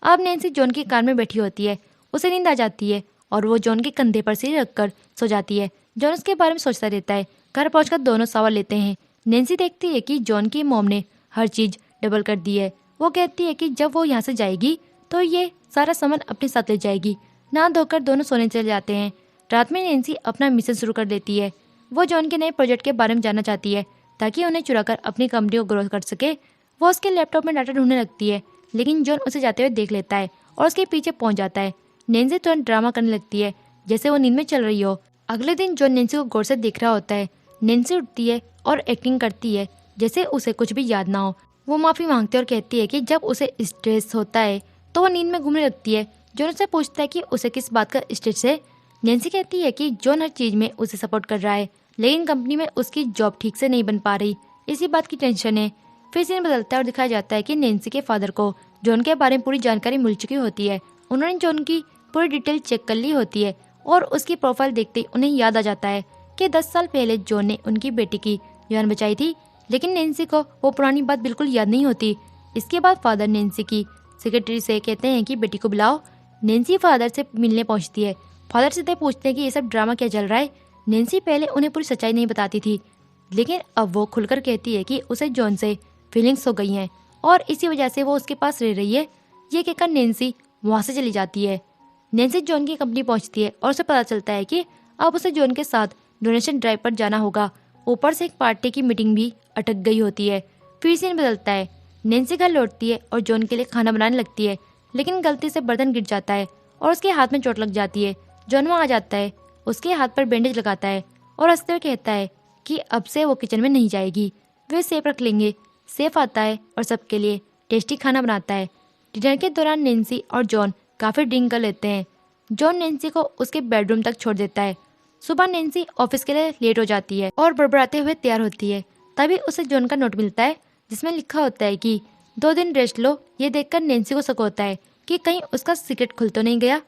अब नैन्सी जॉन की कार में बैठी होती है। उसे नींद आ जाती है और वो जॉन के कंधे पर सिर रखकर सो जाती है। जॉन उसके बारे में सोचता रहता है। घर पहुंचकर दोनों सवाल लेते हैं। नैन्सी देखती है कि जॉन की मॉम ने हर चीज़ डबल कर दी है। वो कहती है कि जब वो यहाँ से जाएगी तो ये सारा सामान अपने साथ ले जाएगी। नहा धोकर दोनों सोने चले जाते हैं। रात में नैन्सी अपना मिशन शुरू कर देती है। वो जॉन के नए प्रोजेक्ट के बारे में जानना चाहती है ताकि उन्हें चुराकर अपनी कंपनी को ग्रोथ कर सके। वो उसके लैपटॉप में डाटा ढूंढने लगती है, लेकिन जॉन उसे जाते हुए देख लेता है और उसके पीछे पहुंच जाता है। नैन्सी तुरंत ड्रामा करने लगती है जैसे वो नींद में चल रही हो। अगले दिन जॉन नैन्सी को गौर से देख रहा होता है। नैन्सी उठती है और एक्टिंग करती है जैसे उसे कुछ भी याद ना हो। वो माफ़ी मांगती है और कहती है कि जब उसे स्ट्रेस होता है तो वो नींद में घूमने लगती है। जॉन उससे पूछता है कि उसे किस बात का स्ट्रेस है। नैन्सी कहती है कि जॉन हर चीज़ में उसे सपोर्ट कर रहा है, लेकिन कंपनी में उसकी जॉब ठीक से नहीं बन पा रही, इसी बात की टेंशन है। फिर सीन बदलता है और दिखाया जाता है कि नैन्सी के फादर को जॉन के बारे में पूरी जानकारी मिल चुकी होती है। उन्होंने जॉन की पूरी डिटेल चेक कर ली होती है और उसकी प्रोफाइल देखते ही उन्हें याद आ जाता है कि 10 साल पहले जॉन ने उनकी बेटी की जान बचाई थी। लेकिन नैन्सी को वो पुरानी बात बिल्कुल याद नहीं होती। इसके बाद फादर नेंसी की सेक्रेटरी से कहते हैं कि बेटी को बुलाओ। नेंसी फादर से मिलने पहुंचती है। फादर सीधे पूछते हैं कि ये सब ड्रामा क्या चल रहा है। नेंसी पहले उन्हें पूरी सच्चाई नहीं बताती थी, लेकिन अब वो खुलकर कहती है कि उसे जॉन से फीलिंग्स हो गई हैं और इसी वजह से वो उसके पास रह रही है। ये कहकर नेंसी वहाँ से चली जाती है। नेंसी जॉन की कंपनी पहुंचती है और उसे पता चलता है कि अब उसे जॉन के साथ डोनेशन ड्राइव पर जाना होगा। ऊपर से एक पार्टी की मीटिंग भी अटक गई होती है। फिर सीन बदलता है। नेंसी घर लौटती है और जॉन के लिए खाना बनाने लगती है, लेकिन गलती से बर्तन गिर जाता है और उसके हाथ में चोट लग जाती है। जॉन वहाँ आ जाता है, उसके हाथ पर बैंडेज लगाता है और हंसते हुए कहता है कि अब से वो किचन में नहीं जाएगी, वे सेफ रख लेंगे। सेफ आता है और सबके लिए टेस्टी खाना बनाता है। डिनर के दौरान नेंसी और जॉन काफ़ी ड्रिंक कर लेते हैं। जॉन नेंसी को उसके बेडरूम तक छोड़ देता है। सुबह नेंसी ऑफिस के लिए लेट हो जाती है और बड़बड़ाते हुए तैयार होती है। तभी उसे जॉन का नोट मिलता है जिसमें लिखा होता है कि 2 दिन रेस्ट लो। ये देखकर नेंसी को शक होता है कि कहीं उसका सीक्रेट खुल तो नहीं गया।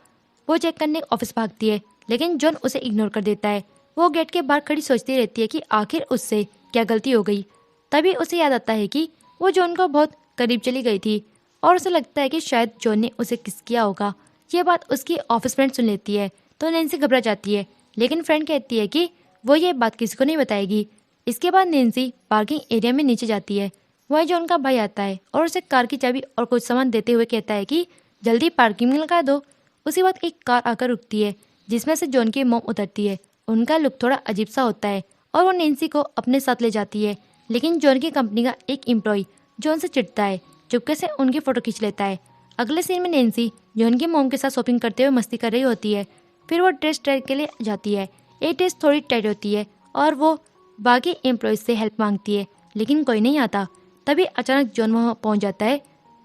वो चेक करने ऑफिस भागती है, लेकिन जॉन उसे इग्नोर कर देता है। वो गेट के बाहर खड़ी सोचती रहती है कि आखिर उससे क्या गलती हो गई। तभी उसे याद आता है कि वो जॉन को बहुत करीब चली गई थी और उसे लगता है कि शायद जॉन ने उसे किस किया होगा। ये बात उसकी ऑफिस फ्रेंड सुन लेती है तो नेंसी घबरा जाती है, लेकिन फ्रेंड कहती है कि वो ये बात किसी को नहीं बताएगी। इसके बाद नेंसी पार्किंग एरिया में नीचे जाती है। वहीं जॉन का भाई आता है और उसे कार की चाबी और कुछ सामान देते हुए कहता है कि जल्दी पार्किंग में लगा दो। उसी वक्त एक कार आकर रुकती है जिसमें से जॉन की मॉम उतरती है। उनका लुक थोड़ा अजीब सा होता है और वो नेंसी को अपने साथ ले जाती है, लेकिन जॉन की कंपनी का एक एम्प्लॉय जॉन से चिढ़ता है, चुपके से उनकी फोटो खींच लेता है। अगले सीन में नेंसी जॉन की मॉम के साथ शॉपिंग करते हुए मस्ती कर रही होती है। फिर वो ड्रेस ट्राई के लिए जाती है। एक ड्रेस थोड़ी टाइट होती है और वो बाकी एम्प्लॉयज से हेल्प मांगती है, लेकिन कोई नहीं आता। तभी अचानक जॉन वहाँ पहुँच जाता है।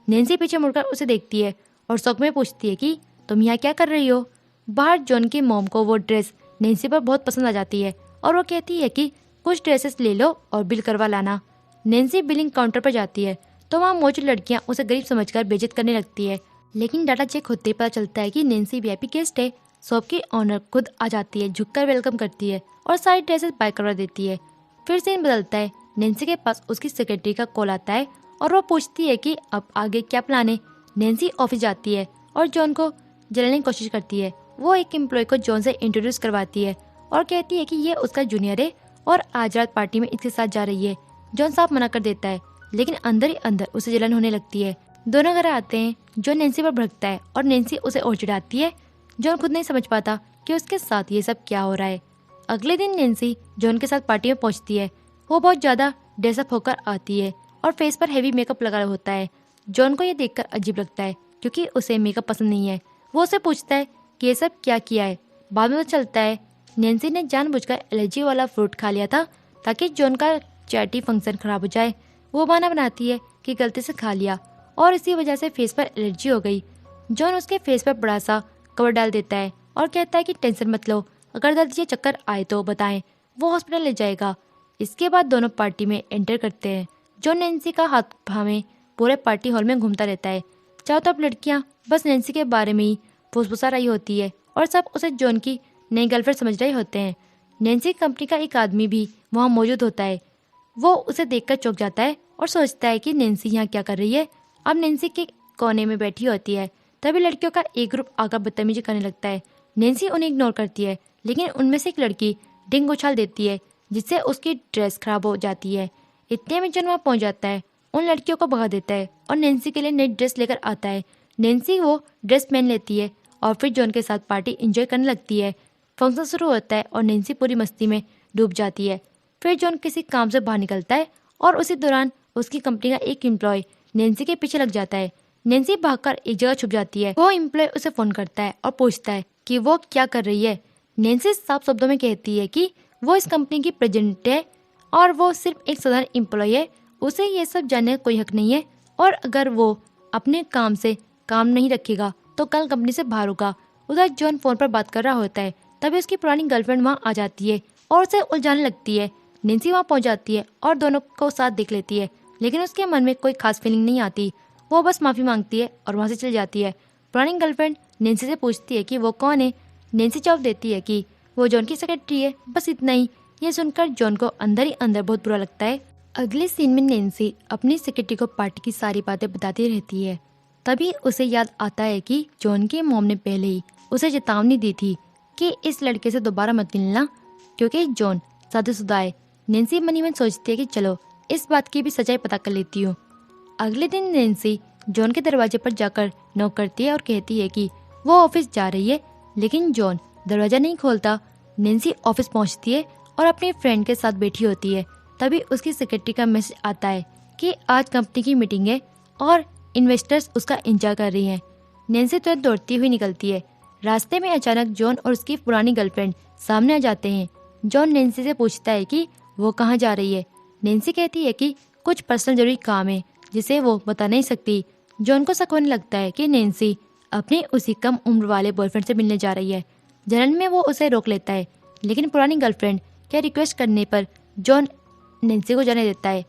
नेंसी पीछे मुड़कर उसे देखती है और शौक में पूछती है कि तुम यहाँ क्या कर रही हो। बाहर जॉन की मॉम को वो ड्रेस नेंसी पर बहुत पसंद आ जाती है और वो कहती है कि कुछ ड्रेसेस ले लो और बिल करवा लाना। नेंसी बिलिंग काउंटर पर जाती है तो वहाँ मौजूद लड़कियाँ उसे गरीब समझकर बेइज्जत करने लगती है, लेकिन डाटा चेक होते ही पता चलता है कि नेंसी वीआईपी गेस्ट है। शॉप की ऑनर खुद आ जाती है, झुककर वेलकम करती है और सारी ड्रेसेस बाय करवा देती है। फिर सीन बदलता है। नेंसी के पास उसकी सेक्रेटरी का कॉल आता है और वो पूछती है कि अब आगे क्या प्लान है। नेंसी ऑफिस जाती है और जॉन को जलाने की कोशिश करती है। वो एक एम्प्लॉय को जॉन से इंट्रोड्यूस करवाती है और कहती है कि ये उसका जूनियर है और आज रात पार्टी में इसके साथ जा रही है। जॉन साफ मना कर देता है, लेकिन अंदर ही अंदर उसे जलन होने लगती है। दोनों घर आते हैं। जॉन नेंसी पर भड़कता है और नेंसी उसे और चिढ़ाती है। जॉन खुद नहीं समझ पाता कि उसके साथ ये सब क्या हो रहा है। अगले दिन नेंसी जॉन के साथ पार्टी में पहुंचती है। वो बहुत ज़्यादा ड्रेसअप होकर आती है और फेस पर हेवी मेकअप लगा होता है। जॉन को ये देखकर अजीब लगता है क्योंकि उसे मेकअप पसंद नहीं है। वो उसे पूछता है कि ये सब क्या किया है। बाद में तो चलता है नेंसी ने जानबूझकर एलर्जी वाला फ्रूट खा लिया था ताकि जॉन का चैरिटी फंक्शन खराब हो जाए। वो बहाना बनाती है कि गलती से खा लिया और इसी वजह से फेस पर एलर्जी हो गई। जॉन उसके फेस पर बड़ा सा कवर डाल देता है और कहता है कि टेंशन मत लो, अगर जल्दी से चक्कर आए तो बताएं, वो हॉस्पिटल ले जाएगा। इसके बाद दोनों पार्टी में एंटर करते हैं। जॉन नेंसी का हाथ थामे पूरे पार्टी हॉल में घूमता रहता है। चारों तरफ लड़कियां बस नेंसी के बारे में ही फुसफुसा रही होती है और सब उसे जॉन की नई गर्लफ्रेंड समझ रहे होते हैं। नेंसी कंपनी का एक आदमी भी वहाँ मौजूद होता है। वो उसे देखकर चौंक जाता है और सोचता है कि नेंसी यहाँ क्या कर रही है। अब नेंसी के कोने में बैठी होती है। तभी लड़कियों का एक ग्रुप आकर बदतमीजी करने लगता है। नेंसी उन्हें इग्नोर करती है, लेकिन उनमें से एक लड़की डिंग उछाल देती है जिससे उसकी ड्रेस खराब हो जाती है। इतने में जॉन वहाँ पहुँच जाता है, उन लड़कियों को भगा देता है और नेंसी के लिए नई ड्रेस लेकर आता है। नेंसी वो ड्रेस पहन लेती है और फिर जॉन के साथ पार्टी एंजॉय करने लगती है। फंक्शन शुरू होता है और नेंसी पूरी मस्ती में डूब जाती है। फिर जॉन किसी काम से बाहर निकलता है और उसी दौरान उसकी कंपनी का एक एम्प्लॉय नेंसी के पीछे लग जाता है। नेंसी भागकर एक जगह छुप जाती है। वो एम्प्लॉय उसे फोन करता है और पूछता है कि वो क्या कर रही है। नेंसी साफ शब्दों में कहती है कि वो इस कंपनी की प्रेसिडेंट है और वो सिर्फ एक साधारण एम्प्लॉय है, उसे ये सब जानने का कोई हक नहीं है और अगर वो अपने काम से काम नहीं रखेगा तो कल कंपनी से बाहर होगा। उधर जॉन फोन पर बात कर रहा होता है। तभी उसकी पुरानी गर्लफ्रेंड वहाँ आ जाती है और उसे उलझाने लगती है। नेंसी वहाँ पहुँच जाती है और दोनों को साथ देख लेती है, लेकिन उसके मन में कोई खास फीलिंग नहीं आती। वो बस माफ़ी मांगती है और वहाँ से चली जाती है। पुरानी गर्लफ्रेंड नेंसी से पूछती है कि वो कौन है। नेंसी जवाब देती है कि वो जॉन की सेक्रेटरी है, बस इतना ही। ये सुनकर जॉन को अंदर ही अंदर बहुत बुरा लगता है। अगले सीन में नैन्सी अपनी सेक्रेटरी को पार्टी की सारी बातें बताती रहती है। तभी उसे याद आता है कि जॉन के मॉम ने पहले ही उसे चेतावनी दी थी कि इस लड़के से दोबारा मत मिलना, क्योंकि जॉन शादीशुदा है। नैन्सी मनी मन सोचती है कि चलो इस बात की भी सच्चाई पता कर लेती हूँ। अगले दिन नैन्सी जॉन के दरवाजे पर जाकर नॉक करती है और कहती है कि वो ऑफिस जा रही है, लेकिन जॉन दरवाजा नहीं खोलता। नैन्सी ऑफिस पहुंचती है और अपने फ्रेंड के साथ बैठी होती है। तभी उसकी सेक्रेटरी का मैसेज आता है कि आज कंपनी की मीटिंग है और इन्वेस्टर्स उसका इंतजार कर रही हैं। नैन्सी तुरंत दौड़ती हुई निकलती है। रास्ते में अचानक जॉन और उसकी पुरानी गर्लफ्रेंड सामने आ जाते हैं। जॉन नैन्सी से पूछता है कि वो कहाँ जा रही है। नैन्सी कहती है कि कुछ पर्सनल जरूरी काम है जिसे वो बता नहीं सकती। जॉन को शक होने लगता है कि नैन्सी अपने उसी कम उम्र वाले बॉयफ्रेंड से मिलने जा रही है। जलन में वो उसे रोक लेता है, लेकिन पुरानी गर्लफ्रेंड के रिक्वेस्ट करने पर जॉन नैन्सी को जाने देता है।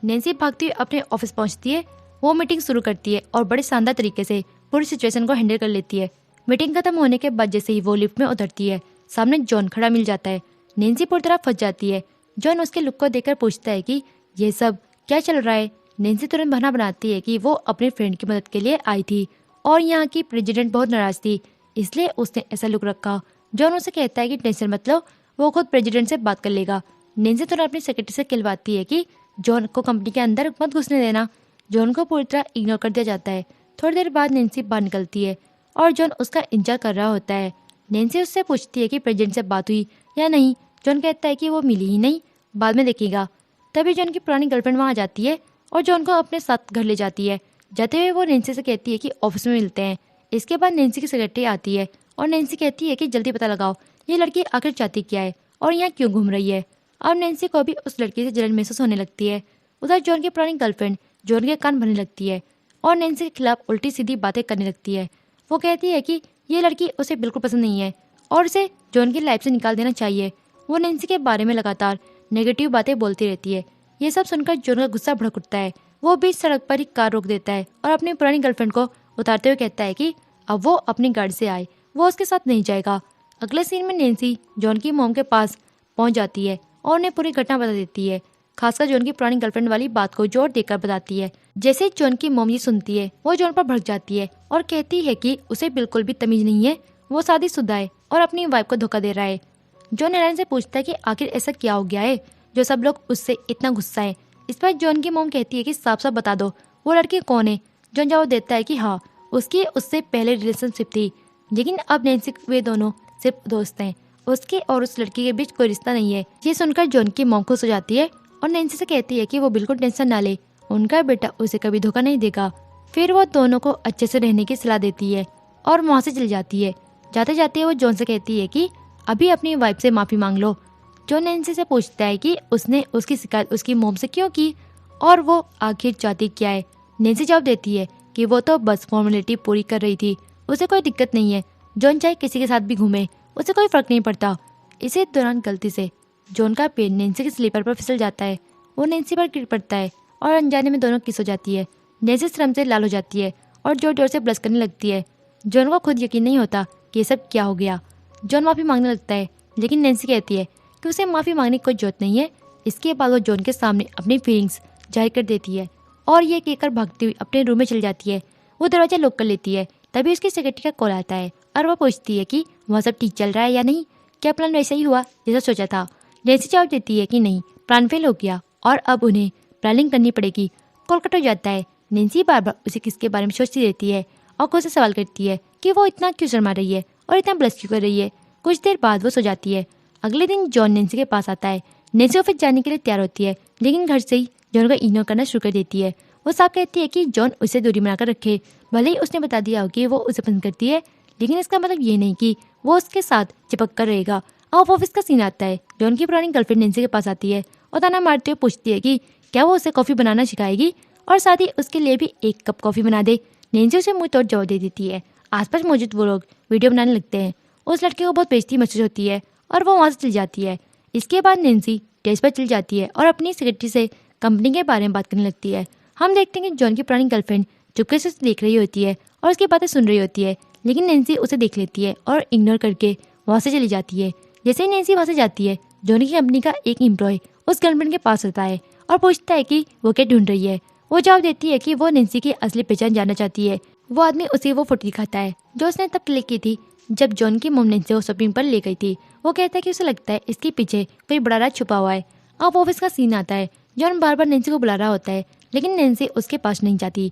नैन्सी भागती हुई अपने ऑफिस पहुंचती है। वो मीटिंग शुरू करती है और बड़े शानदार तरीके से पूरी सिचुएशन को हैंडल कर लेती है। मीटिंग खत्म होने के बाद जैसे ही वो लिफ्ट में उतरती है, सामने जॉन खड़ा मिल जाता है। नैन्सी पूरी तरह फंस जाती है। जॉन उसके लुक को देखकर पूछता है कि ये सब क्या चल रहा है। नैन्सी तुरंत बहाना बनाती है कि वो अपने फ्रेंड की मदद के लिए आई थी और यहाँ की प्रेसिडेंट बहुत नाराज थी, इसलिए उसने ऐसा लुक रखा। जॉन उसे कहता है कि टेंशन मत लो, वो खुद प्रेसिडेंट से बात कर लेगा। नैन्सी तुरंत अपनी सेक्रेटरी से कहलवाती है कि जॉन को कंपनी के अंदर मत घुसने देना। जॉन को पूरी तरह इग्नोर कर दिया जाता है। थोड़ी देर बाद नैन्सी बाहर निकलती है और जॉन उसका इंतजार कर रहा होता है। नैन्सी उससे पूछती है कि प्रेसिडेंट से बात हुई या नहीं। जॉन कहता है कि वो मिली ही नहीं, बाद में देखेगा। तभी जॉन की पुरानी गर्लफ्रेंड वहाँ आ जाती है और जॉन को अपने साथ घर ले जाती है। जाते हुए वो नैन्सी से कहती है कि ऑफिस में मिलते हैं। इसके बाद नैन्सी की सेक्रेटरी आती है और नैन्सी कहती है कि जल्दी पता लगाओ ये लड़की आखिर चाहती क्या है और यहाँ क्यों घूम रही है। अब नैन्सी को भी उस लड़की से जलन महसूस होने लगती है। उधर जॉन की पुरानी गर्लफ्रेंड जॉन के कान भरने लगती है और नैन्सी के खिलाफ उल्टी सीधी बातें करने लगती है। वो कहती है कि ये लड़की उसे बिल्कुल पसंद नहीं है और उसे जॉन की लाइफ से निकाल देना चाहिए। वो नैन्सी के बारे में लगातार नेगेटिव बातें बोलती रहती है। ये सब सुनकर जॉन का गुस्सा भड़क उठता है। वो बीच सड़क पर ही कार रोक देता है और अपनी पुरानी गर्लफ्रेंड को उतारते हुए कहता है कि अब वो अपनी गाड़ी से आए, वो उसके साथ नहीं जाएगा। अगले सीन में नैन्सी जॉन की मॉम के पास पहुंच जाती है और उन्हें पूरी घटना बता देती है, खासकर जॉन की पुरानी गर्लफ्रेंड वाली बात को जोर देकर बताती है। जैसे ही जॉन की मॉम ये सुनती है, वो जॉन पर भड़क जाती है और कहती है कि उसे बिल्कुल भी तमीज नहीं है, वो शादीशुदा है और अपनी वाइफ को धोखा दे रहा है। जॉन हैरान से पूछता है कि आखिर ऐसा क्या हो गया है जो सब लोग उससे इतना गुस्सा है। इस पर जॉन की मॉम कहती है कि साफ साफ बता दो वो लड़की कौन है। जॉन जवाब देता है कि हाँ, उसकी उससे पहले रिलेशनशिप थी, लेकिन अब नैन्सी वे दोनों सिर्फ दोस्त हैं, उसके और उस लड़की के बीच कोई रिश्ता नहीं है। ये सुनकर जॉन की मॉम खुश हो जाती है और नैन्सी से कहती है कि वो बिल्कुल टेंशन ना ले, उनका बेटा उसे कभी धोखा नहीं देगा। फिर वो दोनों को अच्छे से रहने की सलाह देती है और वहाँ से चली जाती है। जाते जाते वो जॉन से कहती है कि अभी अपनी वाइफ से माफ़ी मांग लो। जॉन नैन्सी से पूछता है कि उसने उसकी शिकायत उसकी मॉम से क्यों की और वो आखिर चाहती क्या है। नैन्सी जवाब देती है कि वो तो बस फॉर्मेलिटी पूरी कर रही थी, उसे कोई दिक्कत नहीं है। जॉन चाहे किसी के साथ भी घूमे, उसे कोई फर्क नहीं पड़ता। इसी दौरान गलती से जॉन का पैर नैन्सी के स्लीपर पर फिसल जाता है। वो नैन्सी पर गिर पड़ता है और अनजाने में दोनों किस हो जाती है। नैन्सी शर्म से लाल हो जाती है और जोर जोर से ब्लश करने लगती है। जॉन को खुद यकीन नहीं होता कि ये सब क्या हो गया। जॉन माफ़ी मांगने लगता है, लेकिन नैन्सी कहती है कि उसे माफ़ी मांगने की कोई जरूरत नहीं है। इसके बाद वो जॉन के सामने अपनी फीलिंग्स जाहिर कर देती है और ये कहकर भागती हुई अपने रूम में चली जाती है। वो दरवाजा लॉक कर लेती है। तभी उसकी सेक्रेटरी का कॉल आता है और वो पूछती है कि वहाँ सब ठीक चल रहा है या नहीं, क्या प्लान वैसा ही हुआ जैसा सोचा था। नैन्सी जवाब देती है कि नहीं, प्लान फेल हो गया और अब उन्हें प्लानिंग करनी पड़ेगी। कॉल कट हो जाता है। नैन्सी बार बार उसे किसके बारे में सोचती रहती है और खुद से सवाल करती है कि वो इतना क्यों शर्मा रही है और इतना ब्लश क्यों कर रही है। कुछ देर बाद वो सो जाती है। अगले दिन जॉन नैन्सी के पास आता है। नैन्सी ऑफिस जाने के लिए तैयार होती है, लेकिन घर से ही जॉन को इग्नोर करना शुरू कर देती है। वो साफ कहती है कि जॉन उससे दूरी बनाकर रखे। भले ही उसने बता दिया हो कि वो उसे पसंद करती है, लेकिन इसका मतलब ये नहीं कि वो उसके साथ चिपक कर रहेगा। अब ऑफिस का सीन आता है। जॉन की पुरानी गर्लफ्रेंड नैन्सी के पास आती है और ताना मारते हुए पूछती है कि क्या वो उसे कॉफ़ी बनाना सिखाएगी और साथ ही उसके लिए भी 1 कप कॉफ़ी बना दे। नैन्सी उसे मुंह तोड़ जवाब दे देती है। आसपास मौजूद वो लोग वीडियो बनाने लगते हैं। उस लड़के को बहुत बेइज्जती महसूस होती है और वो वहाँ से चली जाती है। इसके बाद नैन्सी टेस्ट पर चली जाती है और अपनी सेक्रेटरी से कंपनी के बारे में बात करने लगती है। हम देखते हैं कि जॉन की पुरानी गर्लफ्रेंड चुपके से उसे देख रही होती है और उसकी बातें सुन रही होती है, लेकिन नैन्सी उसे देख लेती है और इग्नोर करके वहाँ से चली जाती है। जैसे ही नैन्सी वहाँ से जाती है, जॉन की कंपनी का एक एम्प्लॉय उस गर्लफ्रेंड के पास होता है और पूछता है कि वो क्या ढूंढ रही है। वो जवाब देती है कि वो नेंसी की असली पहचान जानना चाहती है। वो आदमी उसे वो फोटो दिखाता है जो उसने तब क्लिक की थी जब जॉन की मॉम नेंसी को शॉपिंग पर ले गई थी। वो कहता है कि उसे लगता है इसके पीछे कोई बड़ा राज छुपा हुआ है। अब ऑफिस का सीन आता है। जॉन बार बार नेंसी को बुला रहा होता है लेकिन नेंसी उसके पास नहीं जाती।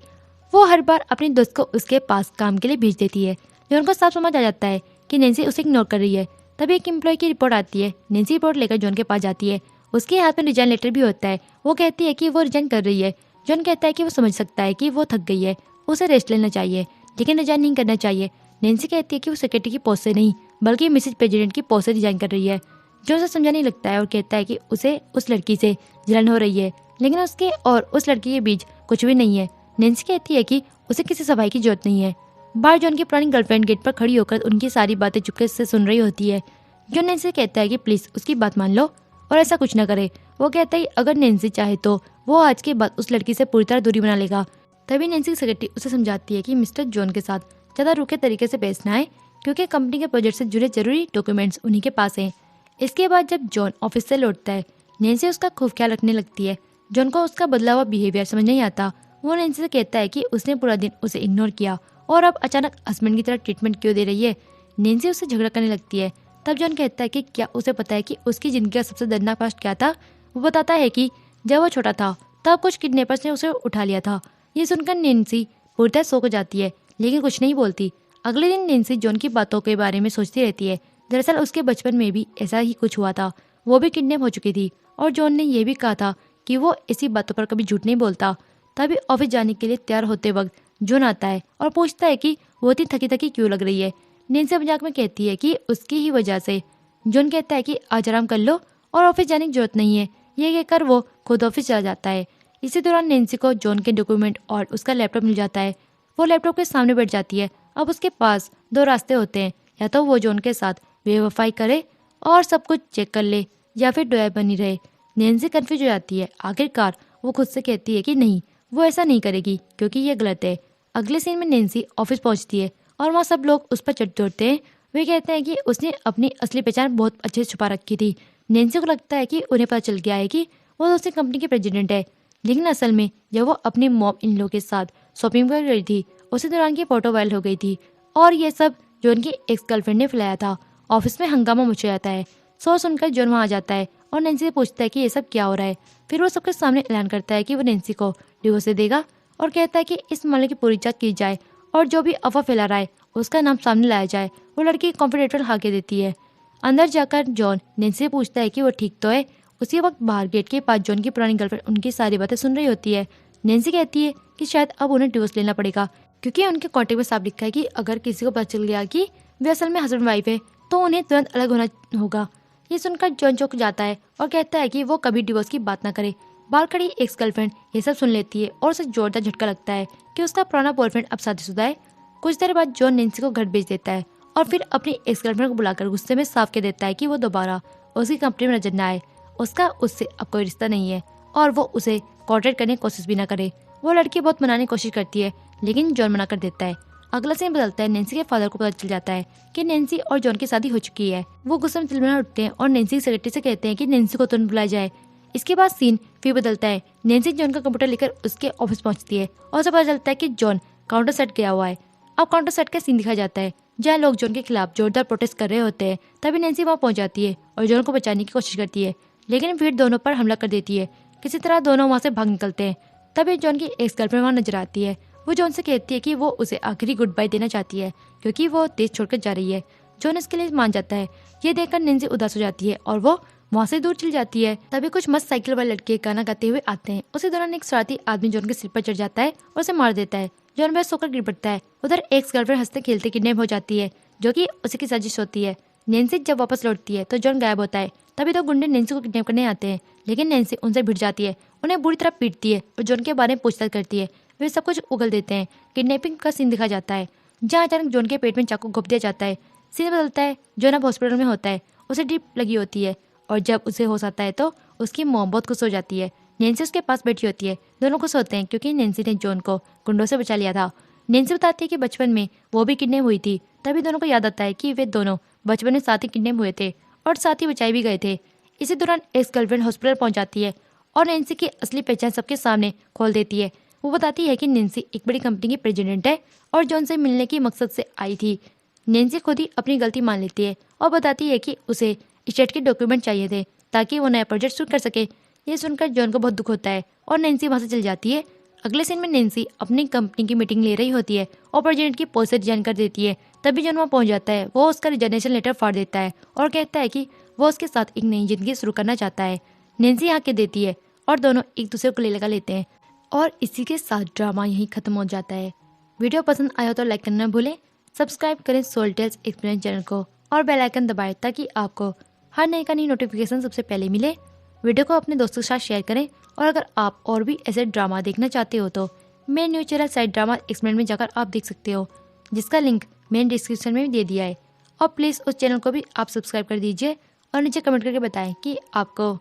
वो हर बार अपने दोस्त को उसके पास काम के लिए भेज देती है। जॉन को साफ समझ आ जाता है कि नेंसी उसे इग्नोर कर रही है। तभी एक एम्प्लॉय की रिपोर्ट आती है। नेंसी रिपोर्ट लेकर जॉन के पास जाती है। उसके हाथ में रिजाइन लेटर भी होता है। वो कहती है कि वो रिजाइन कर रही है। जॉन कहता है कि वो समझ सकता है कि वो थक गई है, उसे रेस्ट लेना चाहिए लेकिन रिजाइन नहीं करना चाहिए। नेंसी कहती है कि वो सेक्रेटरी की पोस्ट से नहीं बल्कि मिसेज प्रेसिडेंट की पोस्ट से रिजाइन कर रही है। जॉन उसे समझाने लगता है और कहता है कि उसे उस लड़की से जलन हो रही है लेकिन उसके और उस लड़की के बीच कुछ भी नहीं है। नेंसी कहती है कि उसे किसी सफाई की जरूरत नहीं है। बाहर जॉन की पुरानी गर्लफ्रेंड गेट पर खड़ी होकर उनकी सारी बातें चुपके से सुन रही होती है। जॉन नेंसी से कहता है कि प्लीज उसकी बात मान लो और ऐसा कुछ ना करे। वो कहता है अगर नेंसी चाहे तो वो आज के बाद उस लड़की से पूरी तरह दूरी बना लेगा। तभी नेंसी की सेक्रेटरी उसे समझाती है कि मिस्टर जॉन के साथ ज्यादा रूखे तरीके से पेश न आए क्योंकि कंपनी के प्रोजेक्ट से जुड़े जरूरी डॉक्यूमेंट्स उन्हीं के पास हैं। इसके बाद जब जॉन ऑफिस से लौटता है नेंसी उसका खूब ख्याल रखने लगती है। जॉन को उसका बदला हुआ बिहेवियर समझ नहीं आता। वो नेंसी से कहता है कि उसने पूरा दिन उसे इग्नोर किया और अब अचानक हस्बैंड की तरह ट्रीटमेंट क्यों दे रही है। नेंसी उससे झगड़ा करने लगती है। तब जॉन कहता है कि क्या उसे पता है कि उसकी जिंदगी का सबसे दर्दनाक पास्ट क्या था। वो बताता है कि जब वो छोटा था तब कुछ किडनैपर्स ने उसे उठा लिया था। ये सुनकर नेंसी पूरी तरह सो जाती है लेकिन कुछ नहीं बोलती। अगले दिन नेंसी जॉन की बातों के बारे में सोचती रहती है। दरअसल उसके बचपन में भी ऐसा ही कुछ हुआ था। वो भी किडनैप हो चुकी थी और जॉन ने यह भी कहा था कि वो ऐसी बातों पर कभी झूठ नहीं बोलता। तभी ऑफिस जाने के लिए तैयार होते वक्त जॉन आता है और पूछता है कि वो इतनी थकी थकी क्यों लग रही है। नेंसी मजाक में कहती है कि उसकी ही वजह से। जॉन कहता है कि आज आराम कर लो और ऑफिस जाने की जरूरत नहीं है। ये कहकर वो खुद ऑफिस चला जाता है। इसी दौरान नेंसी को जॉन के डॉक्यूमेंट और उसका लैपटॉप मिल जाता है। वो लैपटॉप के सामने बैठ जाती है। अब उसके पास दो रास्ते होते हैं, या तो वो जॉन के साथ बेवफाई करे और सब कुछ चेक कर ले या फिर डोया बनी रहे। नेंसी कंफ्यूज हो जाती है। आखिरकार वो खुद से कहती है कि नहीं, वो ऐसा नहीं करेगी क्योंकि ये गलत है। अगले सीन में नेंसी ऑफिस पहुंचती है और वहाँ सब लोग उस पर चढ़ते हैं। वे कहते हैं कि उसने अपनी असली पहचान बहुत अच्छे से छुपा रखी थी। नेंसी को लगता है कि उन्हें पता चल गया है कि वो दूसरी कंपनी की प्रेसिडेंट है, लेकिन असल में जब वो अपनी मॉम इन लोग के साथ शॉपिंग कर रही थी उसी दौरान की फोटो वायरल हो गई थी और ये सब जॉन की एक्स गर्लफ्रेंड ने फैलाया था। ऑफिस में हंगामा मच जाता है। सो सुनकर जॉन वहाँ आ जाता है और नेंसी से पूछता है कि ये सब क्या हो रहा है। फिर वो सबके सामने ऐलान करता है कि वो नेंसी को डिवोर्स दे देगा और कहता है कि इस मामले की पूरी जांच की जाए और जो भी अफवाह फैला रहा है उसका नाम सामने लाया जाए। वो लड़की कॉन्फिडेंशियल हाके देती है। अंदर जाकर जॉन नेंसी से पूछता है कि वो ठीक तो है। उसी वक्त बाहर गेट के पास जॉन की पुरानी गर्लफ्रेंड उनकी सारी बातें सुन रही होती है। नेंसी कहती है कि शायद अब उन्हें डिवोर्स लेना पड़ेगा क्योंकि उनके कॉन्ट्रैक्ट में साफ लिखा है कि अगर किसी को पता चल गया कि वे असल में हस्बैंड वाइफ है तो उन्हें तुरंत अलग होना होगा। ये सुनकर जॉन चौंक जाता है और कहता है कि वो कभी डिवोर्स की बात ना करे। बाहर खड़ी एक्स गर्लफ्रेंड ये सब सुन लेती है और उसे जोरदार झटका लगता है कि उसका पुराना बॉयफ्रेंड अब शादीशुदा है। कुछ देर बाद जॉन नेंसी को घर भेज देता है और फिर अपनी एक्स गर्लफ्रेंड को बुलाकर गुस्से में साफ कह देता है कि वो दोबारा उसकी कंपनी में नजर न आए। उसका उससे अब कोई रिश्ता नहीं है और वो उसे कॉन्ट्रैक्ट करने की कोशिश भी ना करे। वो लड़की बहुत मनाने की कोशिश करती है लेकिन जॉन मना कर देता है। अगला सीन बदलता है। नेंसी के फादर को पता चल जाता है कि नेंसी और जॉन की शादी हो चुकी है। वो गुस्से में तिलमिला उठते हैं और नेंसी की सेक्रेटरी से कहते हैं कि नेंसी को तुरंत बुलाया जाए। इसके बाद सीन फिर बदलता है। नेंसी जॉन का कंप्यूटर लेकर उसके ऑफिस पहुंचती है और उसे पता चलता है कि जॉन काउंटर सेट गया हुआ है। अब काउंटर सेट का सीन दिखाया जाता है जहाँ लोग जॉन के खिलाफ जोरदार प्रोटेस्ट कर रहे होते हैं। तभी नेंसी वहाँ पहुंच जाती है और जॉन को बचाने की कोशिश करती है लेकिन फिर दोनों पर हमला कर देती है। किसी तरह दोनों वहाँ से भाग निकलते हैं। तभी जॉन की एक्स गर्लफ्रेंड वहाँ नजर आती है। वो जॉन से कहती है कि वो उसे आखिरी गुड बाय देना चाहती है क्योंकि वो देश छोड़कर जा रही है। जॉन इसके लिए मान जाता है। ये देखकर नेंसी उदास हो जाती है और वो वहाँ से दूर चली जाती है। तभी कुछ मस्त साइकिल वाले लड़के गाना गाते हुए आते हैं। उसी दौरान एक शरारती आदमी जॉन के सिर पर चढ़ जाता है और उसे मार देता है। जॉन बेहोश होकर गिर पड़ता है। उधर एक्स गर्लफ्रेंड हंसते खेलते किडनैप हो जाती है जो कि उसी की साजिश होती है। नेंसी जब वापस लौटती है तो जॉन गायब होता है। तभी तो गुंडे नेंसी को किडनैप करने आते हैं लेकिन नेंसी उनसे भिड़ जाती है, उन्हें बुरी तरह पीटती है और जॉन के बारे में पूछताछ करती है। वे सब कुछ उगल देते हैं। किडनैपिंग का सीन दिखा जाता है जहाँ अचानक जॉन के पेट में चाकू घोंप दिया जाता है। सीन बदलता है। जॉन अब हॉस्पिटल में होता है। उसे ड्रिप लगी होती है और जब उसे होश आता है तो उसकी मॉम बहुत खुश हो जाती है। नेंसी उसके पास बैठी होती है। दोनों खुश होते हैं क्योंकि नेंसी ने जॉन को गुंडों से बचा लिया था। नेंसी बताती है कि बचपन में वो भी किडनैप हुई थी। तभी दोनों को याद आता है कि वे दोनों बचपन में साथ ही किडनैप हुए थे और साथ ही बचाए भी गए थे। इसी दौरान एक्स गर्लफ्रेंड हॉस्पिटल पहुंच जाती है और नैन्सी की असली पहचान सबके सामने खोल देती है। वो बताती है कि नैन्सी एक बड़ी कंपनी की प्रेसिडेंट है और जॉन से मिलने की मकसद से आई थी। नैन्सी खुद ही अपनी गलती मान लेती है और बताती है कि उसे स्टेट के डॉक्यूमेंट चाहिए थे ताकि वो नया प्रोजेक्ट शुरू कर सके। ये सुनकर जॉन को बहुत दुख होता है और नैन्सी वहाँ से चल जाती है। अगले सीन में नैन्सी अपनी कंपनी की मीटिंग ले रही होती है और प्रेसिडेंट की पोस्ट से रिजाइन कर देती है। तभी जॉन वहाँ पहुँच जाता है। वो उसका रिजाइनेशन लेटर फाड़ देता है और कहता है कि वो उसके साथ एक नई जिंदगी शुरू करना चाहता है। नैन्सी यहाँ के देती है और दोनों एक दूसरे को ले लगा लेते हैं और इसी के साथ ड्रामा यहीं खत्म हो जाता है। वीडियो पसंद आया तो लाइक करना भूलें, सब्सक्राइब करें सोल टेल्स एक्सपीरियंस चैनल को और बेल आइकन दबाएं ताकि आपको हर नई का नई नोटिफिकेशन सबसे पहले मिले। वीडियो को अपने दोस्तों के साथ शेयर करें और अगर आप और भी ऐसे ड्रामा देखना चाहते हो तो मेरे news channel side drama explain में जाकर आप देख सकते हो, जिसका लिंक मैंने डिस्क्रिप्शन में भी दे दिया है। और प्लीज़ उस चैनल को भी आप सब्सक्राइब कर दीजिए और नीचे कमेंट करके बताएं कि आपको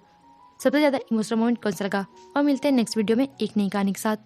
सबसे ज़्यादा इमोशनल मोमेंट कौन सा लगा। और मिलते हैं नेक्स्ट वीडियो में एक नई कहानी के साथ।